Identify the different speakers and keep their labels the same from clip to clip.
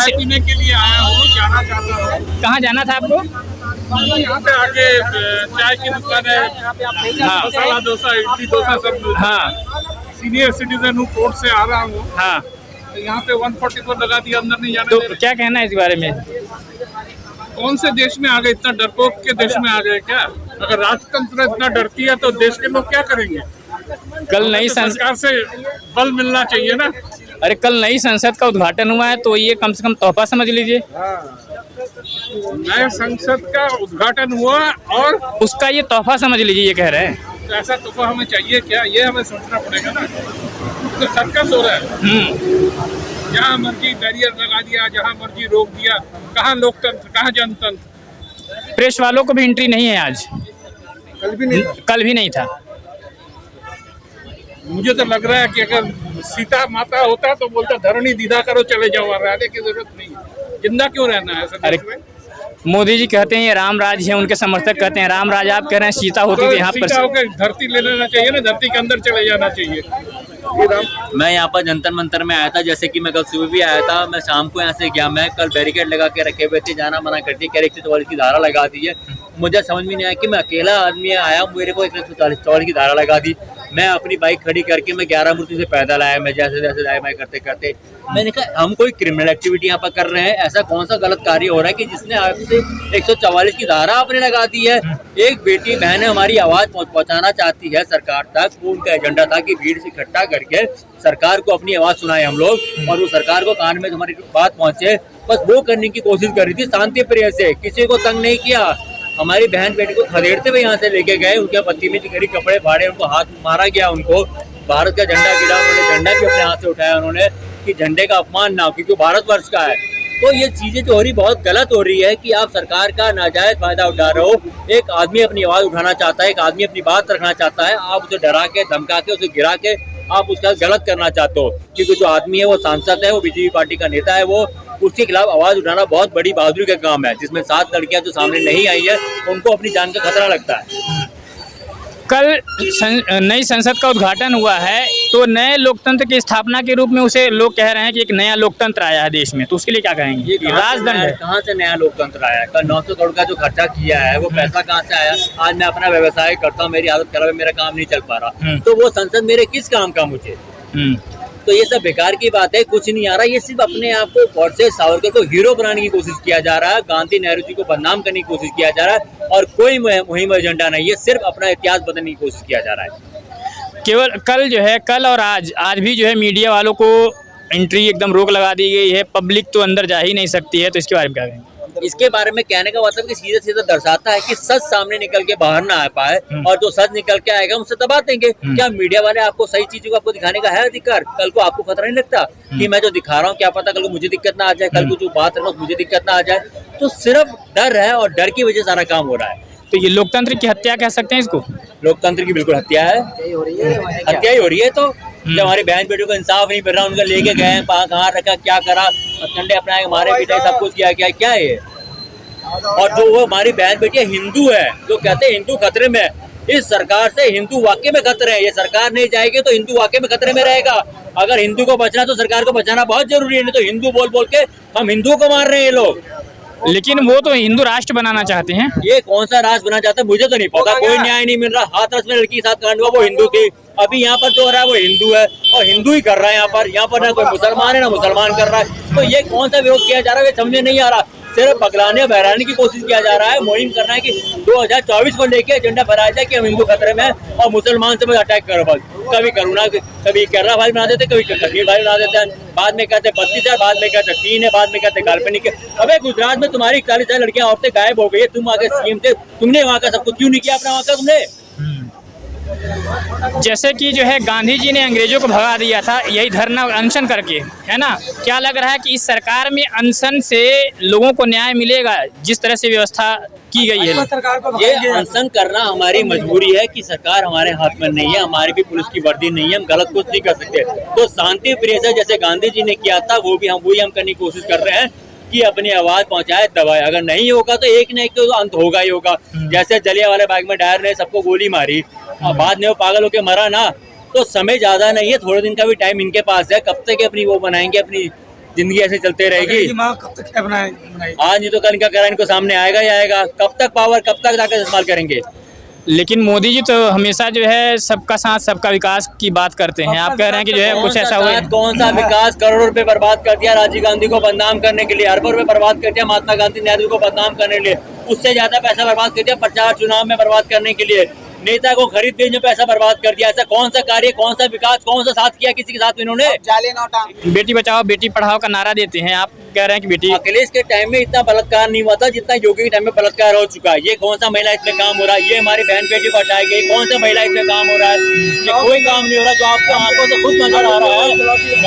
Speaker 1: चाय पीने के लिए आया हूँ, जाना चाहता हूँ।
Speaker 2: कहाँ जाना था आपको?
Speaker 1: यहाँ पे आगे चाय की दुकान है,
Speaker 2: हाँ।
Speaker 1: मसाला डोसा, इडली डोसा सब मिलता है।
Speaker 2: हाँ
Speaker 1: सीनियर सिटीजन हूँ, कोर्ट से आ रहा हूँ।
Speaker 2: हाँ,
Speaker 1: तो यहाँ पे 144 लगा दिया, अंदर नहीं जाने
Speaker 2: तो
Speaker 1: दे रहे।
Speaker 2: क्या कहना है इस बारे में?
Speaker 1: कौन से देश में आ गए, इतना डरपोक के देश में आ गए क्या? अगर राजतंत्र इतना डरती है तो देश के लोग क्या करेंगे?
Speaker 2: कल नई
Speaker 1: तो
Speaker 2: संसद
Speaker 1: सरकार से बल मिलना चाहिए ना।
Speaker 2: अरे कल नई संसद का उद्घाटन हुआ है, तो ये कम से कम तोहफा समझ लीजिए।
Speaker 1: नए संसद का उद्घाटन हुआ और
Speaker 2: उसका ये तोहफा समझ लीजिए, ये कह रहे हैं।
Speaker 1: ऐसा तोहफा हमें चाहिए क्या? ये हमें सोचना पड़ेगा ना। तो सर्कस हो रहा है, जहाँ मर्जी बैरियर लगा दिया, जहाँ मर्जी रोक दिया। कहाँ लोकतंत्र, कहाँ जनतंत्र?
Speaker 2: प्रेस वालों को भी एंट्री नहीं है आज,
Speaker 1: कल भी नहीं
Speaker 2: था।
Speaker 1: मुझे तो लग रहा है कि अगर सीता माता होता तो बोलता धरणी दीदा करो, चले जाओ, रहने की जरूरत नहीं है। जिंदा क्यों रहना है ऐसे देश में?
Speaker 2: मोदी जी कहते हैं ये राम राज है, उनके समर्थक कहते हैं राम राज। आप कह रहे हैं सीता होती तो यहाँ
Speaker 1: सीता
Speaker 2: पर।
Speaker 1: होकर धरती ले लेना चाहिए ना, धरती के अंदर चले जाना चाहिए।
Speaker 3: मैं यहाँ पर जंतर मंतर में आया था, जैसे कि मैं कल सुबह भी आया था, मैं शाम को यहाँ से गया। मैं कल बैरिकेड लगा के रखे हुए थे, जाना मना करती है, 144 की धारा लगा दी है। मुझे समझ में नहीं आया कि मैं अकेला आदमी आया, मेरे को 144 की धारा लगा दी। मैं अपनी बाइक खड़ी करके मैं 11 मूर्ति से पैदल आया। मैं जैसे जैसे आया, मैं करते करते मैंने कहा हम कोई क्रिमिनल एक्टिविटी यहाँ पर कर रहे हैं? ऐसा कौन सा गलत कार्य हो रहा है कि जिसने आपसे 144 की धारा आपने लगा दी है? एक बेटी बहन हमारी आवाज पहुँचाना चाहती है सरकार तक, वो उनका एजेंडा था कि भीड़ से इकट्ठा करके सरकार को अपनी आवाज सुनाए हम लोग, और वो सरकार को कान में हमारी बात पहुंचे, बस वो करने की कोशिश कर रही थी शांति प्रिय से, किसी को तंग नहीं किया। हमारी बहन बेटी को खदेड़ते हुए यहाँ से लेके गए, उनके पति में करीब कपड़े फाड़े, उनको हाथ मारा गया, उनको भारत का झंडा गिरा, उन्होंने झंडा भी अपने हाथ से उठाया उन्होंने कि झंडे का अपमान ना हो, क्योंकि भारतवर्ष का है। तो ये चीजें जो हो रही बहुत गलत हो रही है कि आप सरकार का नाजायज फायदा उठा रहे हो। एक आदमी अपनी आवाज उठाना चाहता है, एक आदमी अपनी बात रखना चाहता है, आप उसे डरा के धमका के उसे गिरा के आप उसका गलत करना चाहते हो। क्योंकि जो आदमी है वो सांसद है, वो बीजेपी पार्टी का नेता है, वो उसके खिलाफ आवाज उठाना बहुत बड़ी बहादुरी का काम है, जिसमें 7 लड़कियां जो सामने नहीं आई है उनको अपनी जान का खतरा लगता है।
Speaker 2: कल नई संसद का उद्घाटन हुआ है, तो नए लोकतंत्र की स्थापना के रूप में उसे लोग कह रहे हैं कि एक नया लोकतंत्र आया है देश में, तो उसके लिए क्या कहेंगे?
Speaker 3: ये
Speaker 2: राजदंड है।
Speaker 3: कहाँ से नया लोकतंत्र आया? कल 900 करोड़ का जो खर्चा किया है वो पैसा कहाँ से आया? आज मैं अपना व्यवसाय करता हूँ, मेरी हालत खराब है, मेरा काम नहीं चल पा रहा, तो वो संसद मेरे किस काम का? मुझे तो ये सब बेकार की बात है, कुछ नहीं आ रहा। ये सिर्फ अपने आप को गौरसे सावरकर को हीरो बनाने की कोशिश किया जा रहा है, गांधी नेहरू जी को बदनाम करने की कोशिश किया जा रहा है, और कोई मुहिम एजेंडा नहीं है, सिर्फ अपना इतिहास बदलने की कोशिश किया जा रहा है।
Speaker 2: केवल कल जो है, कल और आज भी जो है मीडिया वालों को एंट्री एकदम रोक लगा दी गई है, पब्लिक तो अंदर जा ही नहीं सकती है, तो इसके बारे में क्या कहेंगे?
Speaker 3: इसके बारे में कहने का मतलब कि सीधे सीधे दर्शाता है कि सच सामने निकल के बाहर ना आ पाए, और जो सच निकल के आएगा उसे दबा देंगे। क्या मीडिया वाले आपको सही चीजों को आपको दिखाने का है अधिकार? कल को आपको खतरा नहीं लगता कि मैं जो दिखा रहा हूँ, क्या पता कल को मुझे दिक्कत ना आ जाए, कल को जो बात रहा हूँ मुझे दिक्कत ना आ जाए? तो सिर्फ डर है, और डर की वजह सारा काम हो रहा है।
Speaker 2: तो ये लोकतंत्र की हत्या कह सकते हैं इसको?
Speaker 3: लोकतंत्र की बिल्कुल हत्या है, हत्या ही हो रही है। तो जब हमारी बहन बेटियों को इंसाफ नहीं मिल रहा, उनका लेके गए, कहाँ रखा, क्या करा, कंडे अपनाए, हमारे बेटे सब कुछ किया, क्या है? और जो वो हमारी बहन बेटियां हिंदू है, जो कहते हैं हिंदू खतरे में, इस सरकार से हिंदू वाकई में खतरे है। ये सरकार नहीं जाएगी तो हिंदू वाकई में खतरे में रहेगा। अगर हिंदू को बचना तो सरकार को बचाना बहुत जरूरी है, नहीं तो हिंदू बोल बोल के हम हिंदुओं को मार रहे हैं ये लोग।
Speaker 2: लेकिन वो तो हिंदू राष्ट्र बनाना चाहते हैं।
Speaker 3: ये कौन सा राष्ट्र बनाना चाहता है मुझे तो नहीं पता, कोई न्याय नहीं मिल रहा। हाथरस में लड़की के साथ कांड हुआ, वो हिंदू थी, अभी यहाँ पर जो हो रहा है वो हिंदू है, और हिंदू ही कर रहा है यहाँ पर ना कोई मुसलमान है ना मुसलमान कर रहा है। तो ये कौन सा विरोध किया जा रहा है, ये समझ नहीं आ रहा। सिर्फ पगलाने बहराने की कोशिश किया जा रहा है, मुहिम करना है कि 2024 को लेके एजेंडा फहराया जाए कि हम हिंदू खतरे में हैं और मुसलमान से बस अटैक करो। बस कभी करुणा, कभी केरला भाई बना देते, कभी कश्मीर भाई बना देते हैं, बाद में कहते 32 है, बाद में कहते 3 है, बाद में कहते काल्पनिक है। अबे गुजरात में तुम्हारी 40 लड़कियां औरतें गायब हो गई है, तुम आगे सीएम थे, तुमने वहाँ का सब कुछ क्यों नहीं किया अपना वहाँ का तुमने?
Speaker 2: जैसे कि जो है गांधी जी ने अंग्रेजों को भगा दिया था, यही धरना अनशन करके, है ना? क्या लग रहा है कि इस सरकार में अनशन से लोगों को न्याय मिलेगा, जिस तरह से व्यवस्था की गई है?
Speaker 3: ये अनशन करना हमारी मजबूरी है कि सरकार हमारे हाथ में नहीं है, हमारी भी पुलिस की वर्दी नहीं है, हम गलत कुछ नहीं कर सकते। तो शांति प्रिय से जैसे गांधी जी ने किया था, वो भी हम करने की कोशिश कर रहे हैं कि अपनी आवाज पहुंचाए, दबाए। अगर नहीं होगा तो एक न एक तो अंत होगा ही होगा। जैसे जलियांवाला बाग में डायर ने सबको गोली मारी और बाद में वो पागल होके मरा ना, तो समय ज्यादा नहीं है, थोड़े दिन का भी टाइम इनके पास है। कब तक अपनी वो बनाएंगे, अपनी जिंदगी ऐसे चलते रहेगी।
Speaker 4: कब तक क्या बनाएगी?
Speaker 3: आज नहीं तो कल इनका करार इनको सामने आएगा ही आएगा। कब तक पावर, कब तक जाकर इस्तेमाल करेंगे?
Speaker 2: लेकिन मोदी जी तो हमेशा जो है सबका साथ सबका विकास की बात करते हैं। आप कह रहे हैं कि जो है कुछ ऐसा हुआ है।
Speaker 3: कौन सा विकास? करोड़ों रुपए बर्बाद कर दिया राजीव गांधी को बदनाम करने के लिए, अरबों रुपए बर्बाद कर दिया महात्मा गांधी नेहरू को बदनाम करने के लिए, उससे ज्यादा पैसा बर्बाद कर दिया प्रचार चुनाव में बर्बाद करने के लिए, नेता को खरीद बेचने में पैसा बर्बाद कर दिया। ऐसा कौन सा कार्य, कौन सा विकास, कौन सा साथ किया किसी के साथ इन्होंने?
Speaker 2: बेटी बचाओ बेटी पढ़ाओ का नारा देते हैं, आप कह रहे हैं कि बेटी
Speaker 3: अखिलेश के टाइम में इतना बलात्कार नहीं हुआ था जितना योगी के टाइम में बलात्कार हो चुका है। ये कौन सा महिला इसमें काम हो रहा है? ये हमारी बहन बेटी को हटाई गई, कौन सा महिला इसमें काम हो रहा है? ये कोई काम नहीं हो रहा जो आपको आंखों से खुद नजर आ रहा है।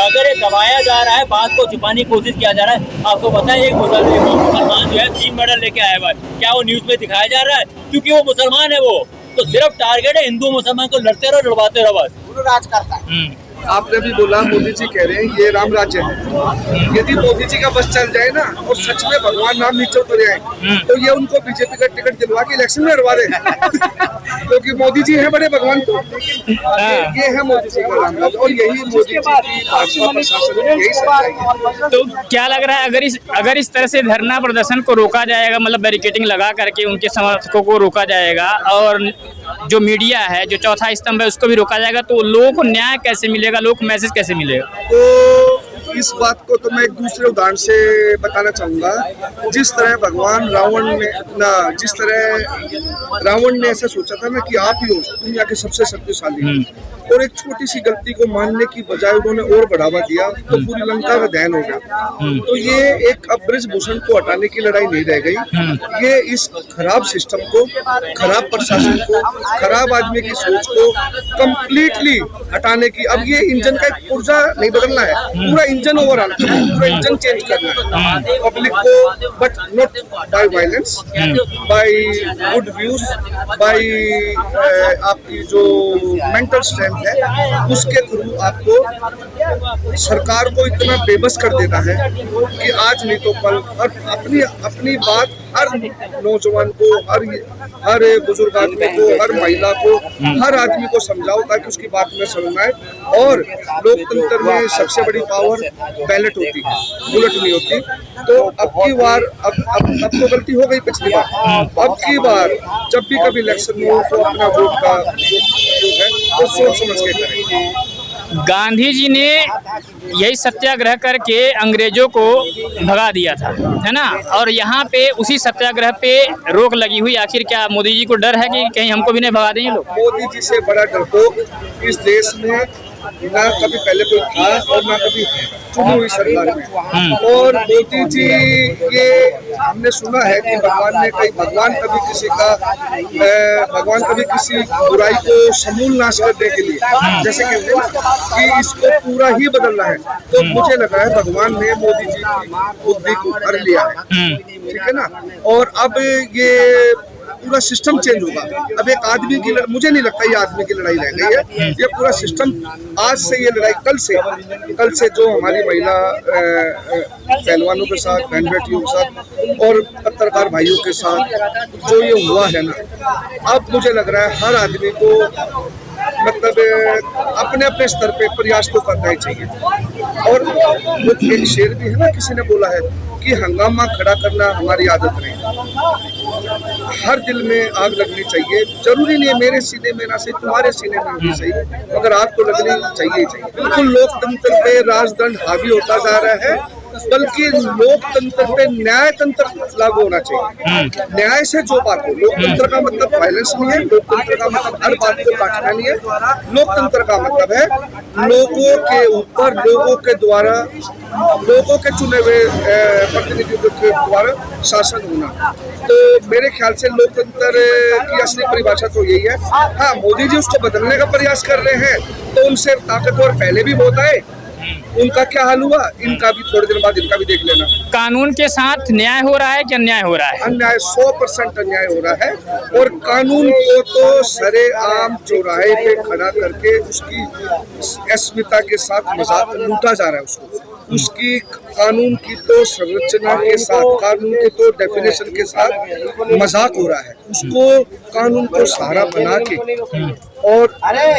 Speaker 3: अगर ये दबाया जा रहा है, बात को छुपाने की कोशिश किया जा रहा है। आपको पता है एक मुसलमान जो है 3 मेडल लेके आया हुआ है, क्या वो न्यूज में दिखाया जा रहा है? क्योंकि वो मुसलमान है। वो तो सिर्फ टारगेट है हिंदू मुसलमान को लड़ते रहो, लड़वाते रहो बस।
Speaker 4: राज करता है।
Speaker 5: आपने भी बोला, मोदी जी कह रहे हैं ये राम राज्य है। यदि मोदी जी का बस चल जाए ना और सच में भगवान राम नीचे उतर आए तो ये उनको बीजेपी का टिकट दिलवा के इलेक्शन में हरवा दे क्योंकि मोदी जी हैं बड़े भगवान। तो ये है मोदी जी का राम राज्य और यही मोदी जी की भाजपा प्रशासन यही सच्चाई है।
Speaker 2: तो क्या लग रहा है अगर इस तरह से धरना प्रदर्शन को रोका जाएगा, मतलब बैरिकेडिंग लगा करके उनके समर्थकों को रोका जाएगा और जो मीडिया है, जो चौथा स्तंभ है, उसको भी रोका जाएगा, तो लोगों को न्याय कैसे मिलेगा, लोगों को मैसेज कैसे मिलेगा?
Speaker 5: तो इस बात को तो मैं एक दूसरे उदाहरण से बताना चाहूंगा। जिस तरह भगवान जिस तरह रावण ने ऐसा सोचा था ना कि आप ही हो दुनिया के सबसे शक्तिशाली, और एक छोटी सी गलती को मानने की बजाय उन्होंने और बढ़ावा दिया तो पूरी लंका का दहन हो गया। तो ये एक अब ब्रिजभूषण को हटाने की लड़ाई नहीं रह गई, ये इस खराब सिस्टम को, खराब प्रशासन को, खराब आदमी की सोच को कंप्लीटली हटाने की। अब ये इंजन का एक पुर्जा नहीं बदलना है, पूरा इंजन ओवरऑल, पूरा इंजन चेंज करना है पब्लिक को, but not by violence, by good views, by आपकी जो मेंटल स्ट्रेंथ है उसके थ्रू आपको सरकार को इतना बेबस कर देना है कि आज नहीं तो कल अपनी बात हर नौजवान को, हर बुजुर्ग आदमी को, हर महिला को, हर आदमी को समझाओ ताकि उसकी बात में समझ आए। और लोकतंत्र में सबसे बड़ी पावर बैलेट होती है, बुलेट नहीं होती। तो अब की बार अब तो गलती हो गई पिछली बार, अब की बार जब भी कभी इलेक्शन हो तो अपना वोट का जो है वो सोच समझ के करें।
Speaker 2: गांधी जी ने यही सत्याग्रह करके अंग्रेजों को भगा दिया था, है ना? और यहाँ पे उसी सत्याग्रह पे रोक लगी हुई। आखिर क्या मोदी जी को डर है कि कहीं हमको भी नहीं भगा देंगे लोग?
Speaker 5: मोदी जी से बड़ा डरपोक इस देश में ना कभी पहले कोई था और ना कभी चुनी हुई सरकार में। और मोदी जी ये हमने सुना है कि भगवान कभी किसी बुराई को समूल नाश करने के लिए, जैसे कहते हैं कि इसको पूरा ही बदलना है, तो मुझे लगा है भगवान ने मोदी जी की बुद्धि को भर लिया है, ठीक है ना। और अब ये पूरा सिस्टम चेंज होगा। अब एक आदमी की मुझे नहीं लगता ये आदमी की लड़ाई रह गई है, ये पूरा सिस्टम आज से ये लड़ाई कल से जो हमारी महिला पहलवानों के साथ, बहन बेटियों के साथ और पत्रकार भाइयों के साथ जो ये हुआ है ना, अब मुझे लग रहा है हर आदमी को मतलब अपने अपने स्तर पे प्रयास तो करना ही चाहिए। और एक शेर भी है ना, किसी ने बोला है कि हंगामा खड़ा करना हमारी आदत नहीं, हर दिल में आग लगनी चाहिए। जरूरी नहीं है मेरे सीने में ना सही तुम्हारे सीने में भी सही, मगर आग तो लगनी चाहिए ही चाहिए। बिल्कुल लोकतंत्र पे राजदंड हावी होता जा रहा है, बल्कि लोकतंत्र पे न्याय तंत्र लागू होना चाहिए। न्याय से जो बात हो, लोकतंत्र का मतलब वायलेंस नहीं है, लोकतंत्र का मतलब हर बात को काटना नहीं है। लोकतंत्र का मतलब है लोगों के ऊपर, लोगों के द्वारा, लोगों के चुने हुए प्रतिनिधित्व के द्वारा शासन होना। तो मेरे ख्याल से लोकतंत्र की असली परिभाषा तो यही है। हाँ, मोदी जी उसको बदलने का प्रयास कर रहे हैं, तो उनसे ताकतवर पहले भी बहुत आए, उनका क्या हाल हुआ, इनका भी थोड़े दिन बाद इनका भी देख लेना।
Speaker 2: कानून के साथ न्याय हो रहा है कि अन्याय हो रहा है?
Speaker 5: अन्याय 100% अन्याय हो रहा है, और कानून को तो सरेआम चौराहे पे खड़ा करके उसकी अस्मिता के साथ मजाक लूटा जा रहा है। उसकी कानून की तो संरचना के साथ, कानून की तो डेफिनेशन के साथ मजाक हो रहा है। उसको कानून को सहारा बना के और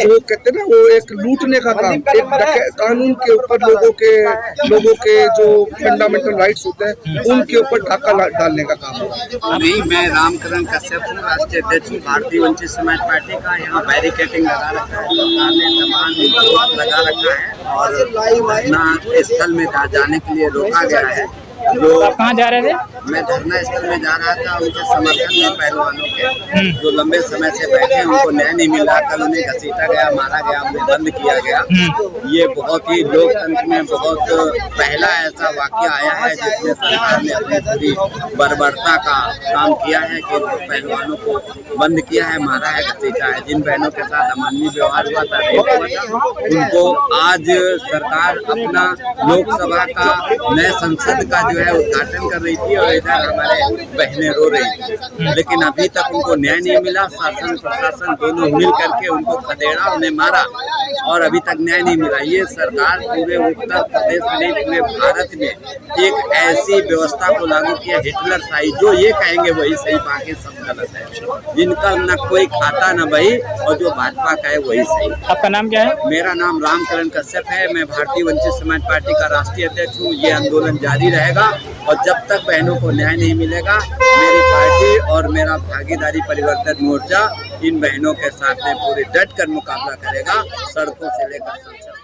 Speaker 5: जो कहते हैं ना वो एक लूटने का काम, एक कानून के ऊपर लोगों के जो फंडामेंटल राइट्स होते हैं उनके ऊपर डाका डालने का काम होगा।
Speaker 6: नहीं, मैं रामकरण कश्यप हूँ, राष्ट्रीय अध्यक्ष हूँ भारतीय वंचित समाज पार्टी का। यहाँ बैरिकेटिंग लगा रखा है, सरकार ने तमाम लगा रखा है और अपना स्थल में जाने के लिए रोका गया है। जो
Speaker 2: आप कहाँ जा रहे थे?
Speaker 6: मैं धरना स्थल में जा रहा था उनके समर्थन में, पहलवानों के जो लंबे समय से बैठे हैं उनको न्याय नहीं मिल रहा। कल उन्हें घसीटा गया, मारा गया, उन्हें बंद किया गया। ये बहुत ही लोकतंत्र में बहुत पहला ऐसा वाकया आया है जिसमें सरकार ने अपनी पूरी बर्बरता का काम किया है कि पहलवानों को बंद किया है, मारा है, घसीटा है। जिन बहनों के साथ अमानवीय व्यवहार हुआ था, रेप हुआ था, उनको आज सरकार अपना लोकसभा का नए संसद का जो है उद्घाटन कर रही थी और इधर हमारे बहनें रो रही थी, लेकिन अभी तक उनको न्याय नहीं मिला। शासन प्रशासन दोनों मिल करके उनको खदेड़ा, उन्हें मारा और अभी तक न्याय नहीं मिला। ये सरकार पूरे उत्तर प्रदेश में नहीं, पूरे भारत में एक ऐसी व्यवस्था को लागू किया हिटलर शाही, जो ये कहेंगे वही सही, बाकी सब गलत है। जिनका न कोई खाता न बही और जो भाजपा का है वही सही।
Speaker 2: आपका नाम क्या है?
Speaker 6: मेरा नाम रामकरण कश्यप है, मैं भारतीय वंचित समाज पार्टी का राष्ट्रीय अध्यक्ष हूँ। ये आंदोलन जारी रहेगा और जब तक बहनों को न्याय नहीं मिलेगा मेरी पार्टी और मेरा भागीदारी परिवर्तन मोर्चा इन बहनों के साथ में पूरे डट कर मुकाबला करेगा, सड़कों से लेकर संसद।